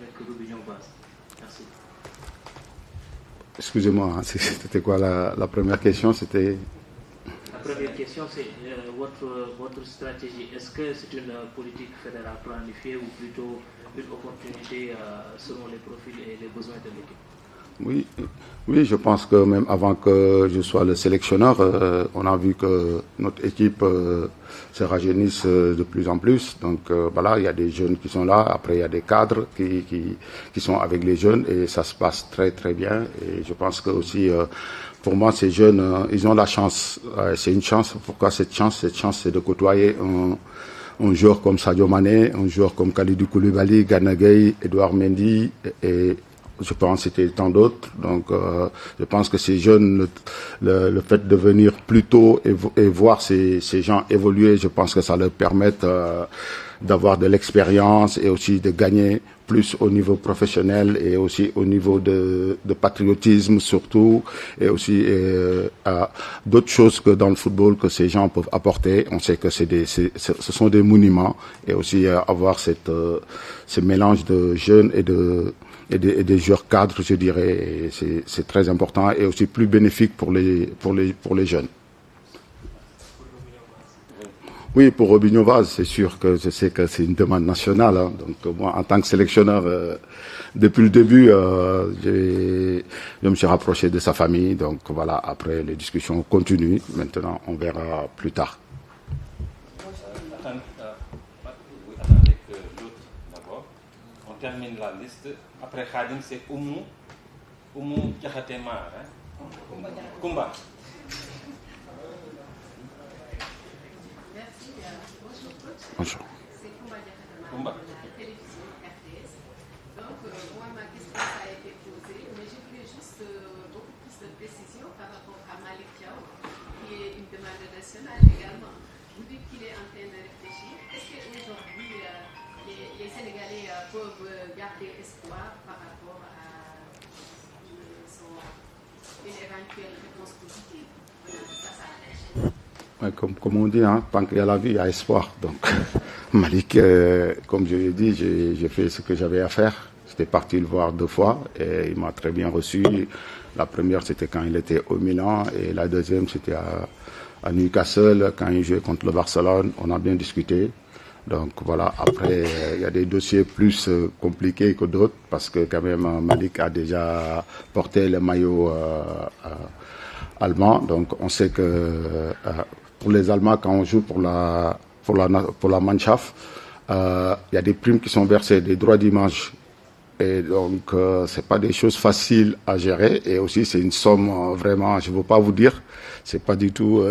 avec Robinho Vaz? Merci. Excusez-moi, hein, c'était quoi la première question? C'était... La première question, c'est votre stratégie. Est-ce que c'est une politique fédérale planifiée ou plutôt une opportunité selon les profils et les besoins de l'équipe? Oui, je pense que même avant que je sois le sélectionneur, on a vu que notre équipe se rajeunisse de plus en plus. Donc voilà, il y a des jeunes qui sont là. Après, il y a des cadres qui sont avec les jeunes et ça se passe très très bien. Et je pense que aussi, pour moi, ces jeunes, ils ont la chance. C'est une chance. Pourquoi cette chance? Cette chance, c'est de côtoyer un joueur comme Sadio Mané, un joueur comme Kalidou Koulibaly, Gana Gueye, Edouard Mendy et je pense que c'était tant d'autres. Donc, je pense que ces jeunes, le fait de venir plus tôt et voir ces gens évoluer, je pense que ça leur permet d'avoir de l'expérience et aussi de gagner plus au niveau professionnel et aussi au niveau de patriotisme surtout et aussi d'autres choses que dans le football que ces gens peuvent apporter. On sait que ce sont des monuments et aussi avoir ce mélange de jeunes et des joueurs cadres, je dirais, c'est très important et aussi plus bénéfique pour les jeunes. Oui, pour Robinho Vaz, c'est sûr que je sais que c'est une demande nationale. Hein. Donc moi, en tant que sélectionneur, depuis le début, je me suis rapproché de sa famille. Donc voilà, après les discussions continuent. Maintenant, on verra plus tard. Attendez que l'autre d'abord. On termine la liste. Après Khadim, c'est Oumou Diakhaté-Mar. Hein? Kumba. Bonjour. C'est Kumba Diakhaté-Mar de la télévision RTS. Donc, moi, ma question a été posée, mais je voulais juste beaucoup plus de précision par rapport à Malick Thiaw, qui est une demande nationale également. Vous dites qu'il est en train de réfléchir. Est-ce qu'aujourd'hui, les Sénégalais peuvent garder espoir par rapport à une éventuelle réponse positive face à la Chine? Comme on dit, hein, tant qu'il y a la vie, il y a espoir. Donc, Malick, comme je l'ai dit, j'ai fait ce que j'avais à faire. J'étais parti le voir 2 fois et il m'a très bien reçu. La première, c'était quand il était au Milan et la deuxième, c'était à Newcastle, quand il jouait contre le Barcelone. On a bien discuté. Donc voilà, après, il y a des dossiers plus compliqués que d'autres parce que quand même, Malick a déjà porté le maillot allemand. Donc on sait que pour les Allemands, quand on joue pour la Mannschaft, il y a des primes qui sont versées, des droits d'image. Et donc, c'est pas des choses faciles à gérer. Et aussi, c'est une somme vraiment, je ne veux pas vous dire, c'est pas du tout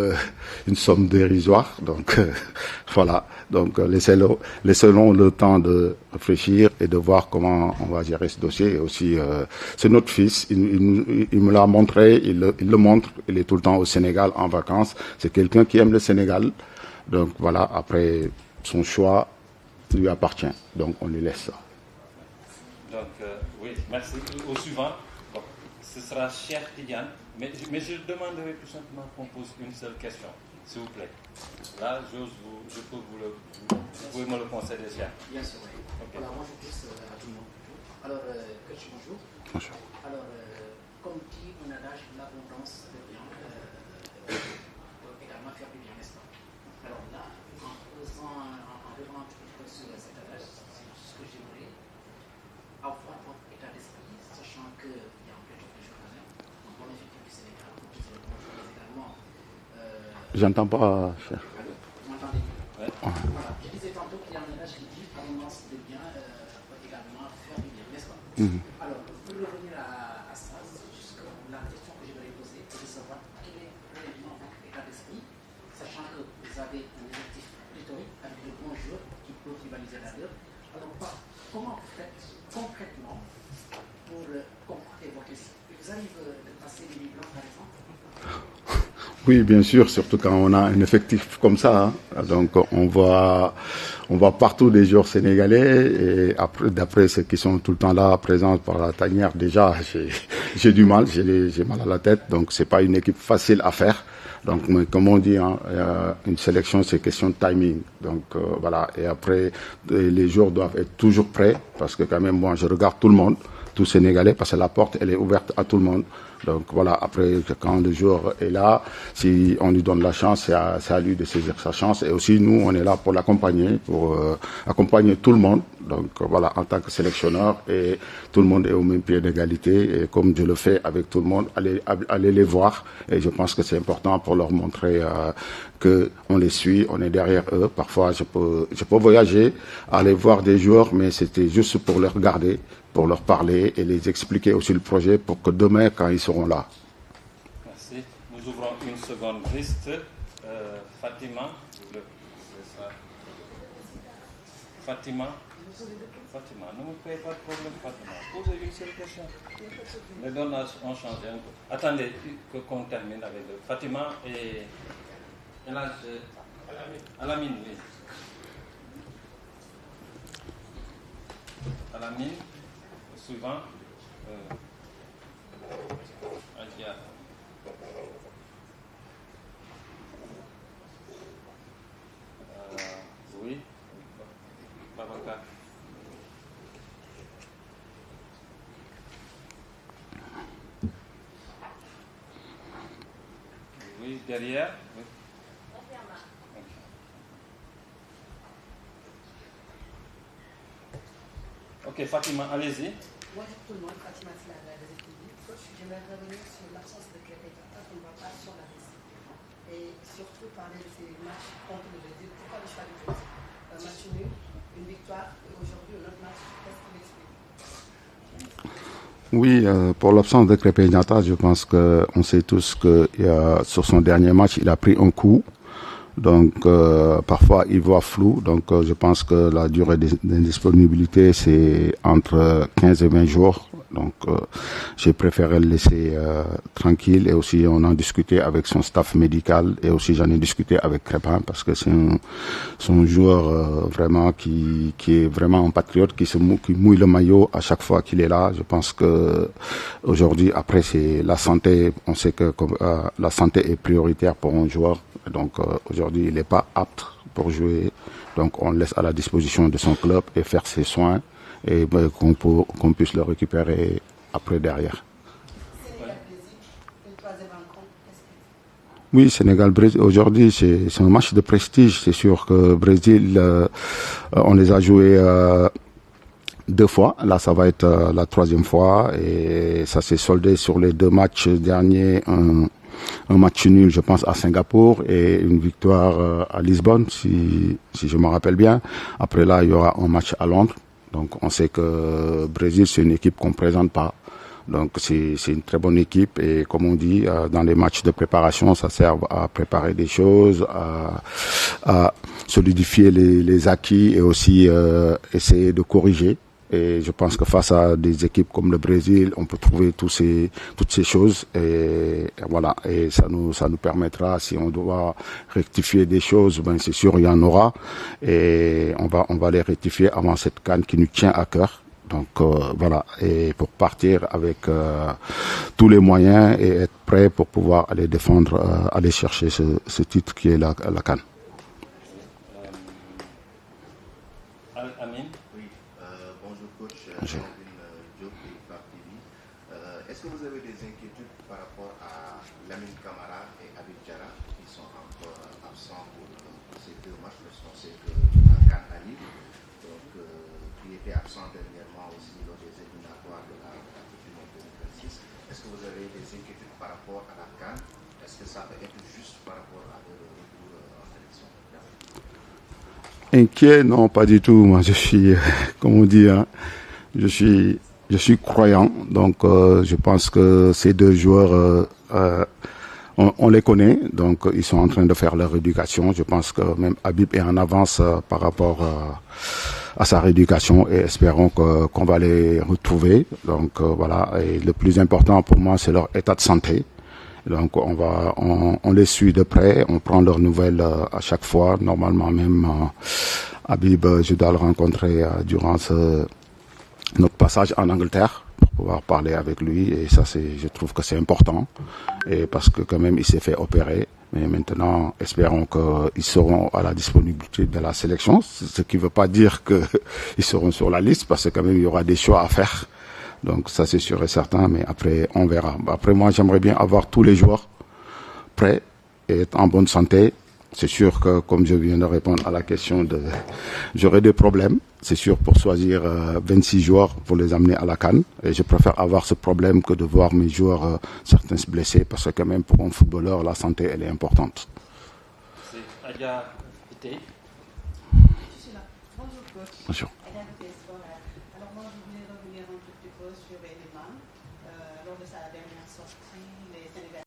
une somme dérisoire. Donc, voilà. Donc, laissez-le le temps de réfléchir et de voir comment on va gérer ce dossier. Et aussi, c'est notre fils. Il me l'a montré, il le montre. Il est tout le temps au Sénégal en vacances. C'est quelqu'un qui aime le Sénégal. Donc, voilà. Après, son choix lui appartient. Donc, on lui laisse ça. Donc, oui, merci. Au suivant, donc, ce sera Cheikh Tidiane, mais je demanderai tout simplement qu'on pose une seule question, s'il vous plaît. Là, je peux vous pouvez me le concéder, Cheikh. Bien sûr, oui. Okay. Alors, moi, je pousse à tout le monde. Alors, coach, bonjour. Bonjour. Alors, comme dit mon adage, l'abondance de bien peut également faire du bien, n'est-ce pas? Alors là, en revenant un petit peu sur cet adage, c'est ce que j'aimerais avoir votre état d'esprit, sachant qu'il y a un peu de joueurs quand même, un bon effectif du Sénégal, mais également. J'entends pas, cher. Allô, vous m'entendez? Ouais. Voilà, je disais tantôt qu'il y a un adage qui dit abondance de bien peut également faire du bien, n'est-ce pas? Alors, pour revenir à ça, la question que j'aimerais poser est de savoir quel est réellement votre état d'esprit, sachant que vous avez un effectif rhétorique avec de bons joueurs qui peuvent rivaliser d'ailleurs. Alors, comment vous faites concrètement pour comporter votre esprit? Vous arrivez de passer des nuits blanches, par exemple? Oui, bien sûr, surtout quand on a un effectif comme ça. Hein. Donc, on voit partout des joueurs sénégalais. Et après, d'après ceux qui sont tout le temps là, présents par la tanière, déjà, j'ai du mal, j'ai mal à la tête. Donc, c'est pas une équipe facile à faire. Donc, mais comme on dit, hein, une sélection, c'est question de timing. Donc, voilà. Et après, les joueurs doivent être toujours prêts, parce que quand même, moi, je regarde tout le monde, tout Sénégalais, parce que la porte, elle est ouverte à tout le monde. Donc voilà, après, quand le joueur est là, si on lui donne la chance, c'est à lui de saisir sa chance. Et aussi, nous, on est là pour l'accompagner, pour accompagner tout le monde. Donc voilà, en tant que sélectionneur, et tout le monde est au même pied d'égalité. Et comme je le fais avec tout le monde, allez les voir. Et je pense que c'est important pour leur montrer que on les suit, on est derrière eux. Parfois, je peux voyager, aller voir des joueurs, mais c'était juste pour les regarder, pour leur parler et les expliquer aussi le projet pour que demain, quand ils seront là. Merci. Nous ouvrons une seconde liste. Fatima. Fatima, ne me faites pas de problème, Fatima. Posez une seule question. Les donnes ont changé un peu. Attendez qu'on termine avec Fatima et là, Alamine, oui. Alamine. Suivant, Adia. Oui, Babacar. Oui, derrière. Oui. Ok, Fatima, allez-y. Moi, tout le monde, Fatima Slaga de l'équilibre. J'aimerais revenir sur l'absence de Krépin Diatta qu'on ne voit pas sur la liste. Et surtout parler de ces matchs contre le Brésil. Pourquoi le choix du Brésil? Un match nul, une victoire, et aujourd'hui un autre match. Qu'est-ce qui l'explique? Oui, pour l'absence de Krépin Diatta, je pense qu'on sait tous que sur son dernier match, il a pris un coup. Donc, parfois, il voit flou. Donc, je pense que la durée d'indisponibilité, c'est entre 15 et 20 jours. Donc, j'ai préféré le laisser tranquille. Et aussi, on en discutait avec son staff médical. Et aussi, j'en ai discuté avec Crépin parce que c'est un joueur vraiment qui est vraiment un patriote, qui mouille le maillot à chaque fois qu'il est là. Je pense que aujourd'hui, après, c'est la santé. On sait que la santé est prioritaire pour un joueur. Donc aujourd'hui, il n'est pas apte pour jouer. Donc on le laisse à la disposition de son club et faire ses soins et qu'on puisse le récupérer après derrière. Sénégal-Brésil, une troisième rencontre. Oui, Sénégal-Brésil. Aujourd'hui, c'est un match de prestige. C'est sûr que Brésil, on les a joués 2 fois. Là, ça va être la 3e fois et ça s'est soldé sur les 2 matchs derniers. Un match nul, je pense, à Singapour et une victoire à Lisbonne, si je me rappelle bien. Après là, il y aura un match à Londres. Donc, on sait que Brésil, c'est une équipe qu'on ne présente pas. Donc, c'est une très bonne équipe. Et comme on dit, dans les matchs de préparation, ça sert à préparer des choses, à solidifier les acquis et aussi essayer de corriger. Et je pense que face à des équipes comme le Brésil, on peut trouver toutes ces choses. Et voilà. Et ça nous permettra, si on doit rectifier des choses, ben c'est sûr, il y en aura. Et on va les rectifier avant cette CAN qui nous tient à cœur. Donc voilà. Et pour partir avec tous les moyens et être prêt pour pouvoir aller défendre, aller chercher ce titre qui est la CAN. Est-ce que vous avez des inquiétudes par rapport à Lamine Camara et Habib Diarra qui sont encore absents pour ces 2 matchs? Parce qu'on sait que la CAN arrive, donc qui était absent dernièrement aussi lors des éliminatoires de la Coupe du Monde 2026. Est-ce que vous avez des inquiétudes par rapport à la CAN? Est-ce que ça peut être juste par rapport à leur retour en sélection? Inquiet, non, pas du tout. Moi, je suis, comme on dit, hein, je suis croyant, donc je pense que ces 2 joueurs, on les connaît, donc ils sont en train de faire leur éducation. Je pense que même Habib est en avance par rapport à sa rééducation et espérons qu'on va les retrouver. Donc voilà, et le plus important pour moi, c'est leur état de santé. Donc on les suit de près, on prend leurs nouvelles à chaque fois. Normalement même Habib, je dois le rencontrer durant notre passage en Angleterre pour pouvoir parler avec lui et ça je trouve que c'est important et parce que quand même il s'est fait opérer Mais maintenant, espérons qu'ils seront à la disponibilité de la sélection, ce qui ne veut pas dire qu'ils seront sur la liste, parce que quand même, il y aura des choix à faire. Donc ça, c'est sûr et certain, mais après, on verra. Après, moi, j'aimerais bien avoir tous les joueurs prêts et être en bonne santé. C'est sûr que, comme je viens de répondre à la question, j'aurai des problèmes. C'est sûr, pour choisir 26 joueurs pour les amener à la CAN. Et je préfère avoir ce problème que de voir mes joueurs, certains se blesser, parce que quand même, pour un footballeur, la santé, elle est importante. C'est Adia Pitei. Je suis là. Bonjour, coach. Bonjour. Alors moi, je voulais revenir un tout petit peu sur Elimane. Lors de sa dernière sortie, les Sénégalais